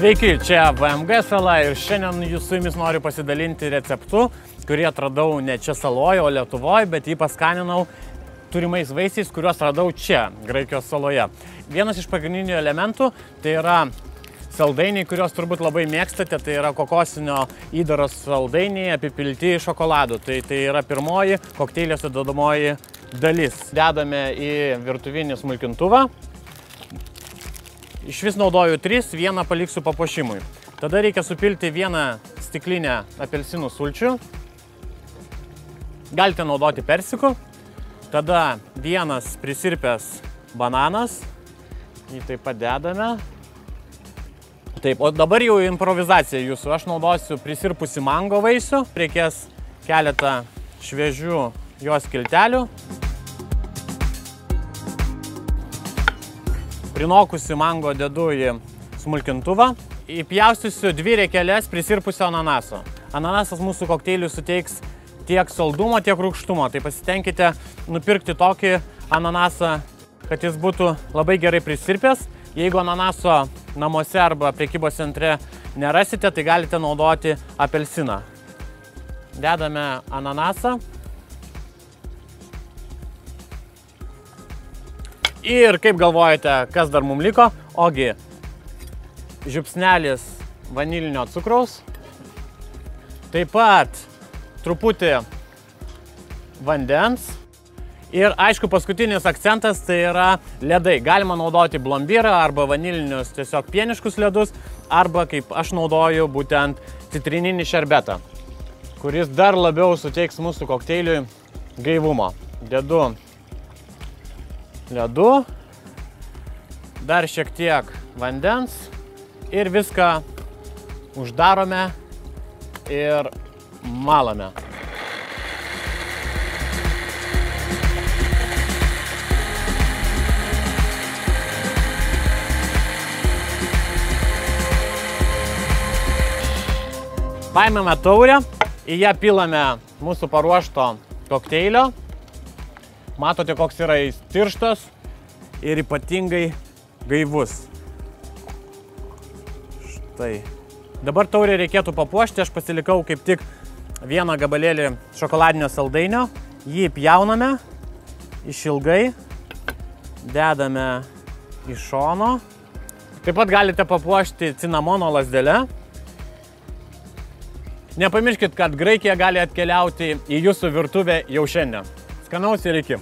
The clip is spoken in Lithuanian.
Sveiki, čia VMG sala ir šiandien su jumis noriu pasidalinti receptu, kurį atradau ne čia saloje, o Lietuvoje, bet jį paskaninau turimais vaisiais, kuriuos radau čia, Graikijos saloje. Vienas iš pagrindinių elementų tai yra saldainiai, kuriuos turbūt labai mėgstate, tai yra kokosinio įdaro saldainiai apipilti šokoladu. Tai yra pirmoji kokteilio sudedamoji dalis. Dedame į virtuvinį smulkintuvą. Iš vis naudoju 3, vieną paliksiu papuošimui. Tada reikia supilti vieną stiklinę apelsinų sulčių. Galite naudoti persikų. Tada vienas prisirpęs bananas. Jį taip pat dedame. Taip, o dabar jau improvizacija jūsų. Aš naudosiu prisirpusi mango vaisių. Reikės keletą šviežių jos skiltelių. Prinokusi mango dedu į smulkintuvą. Įpjaustysiu 2 riekeles prisirpusio ananaso. Ananasas mūsų kokteiliui suteiks tiek saldumo, tiek rūgštumo. Tai pasitenkite nupirkti tokį ananasą, kad jis būtų labai gerai prisirpęs. Jeigu ananaso namuose arba prekybos centre nerasite, tai galite naudoti apelsiną. Dedame ananasą. Ir kaip galvojate, kas dar mums liko? Ogi, žiupsnelis vanilinio cukraus. Taip pat truputį vandens. Ir aišku, paskutinis akcentas tai yra ledai. Galima naudoti blombyrą arba vanilinius tiesiog pieniškus ledus, arba kaip aš naudoju būtent citrininį šerbetą, kuris dar labiau suteiks mūsų kokteiliui gaivumo. Dedu ledų, dar šiek tiek vandens ir viską uždarome ir malame. Paimame taurę, į ją pilame mūsų paruošto kokteilio. Matote, koks yra jis tirštas ir ypatingai gaivus. Štai. Dabar taurę reikėtų papuošti. Aš pasilikau kaip tik vieną gabalėlį šokoladinio saldainio. Jį pjauname išilgai, dedame iš šono. Taip pat galite papuošti cinamono lazdelę. Nepamirškit, kad Graikija gali atkeliauti į jūsų virtuvę jau šiandien. Skanaus ir iki.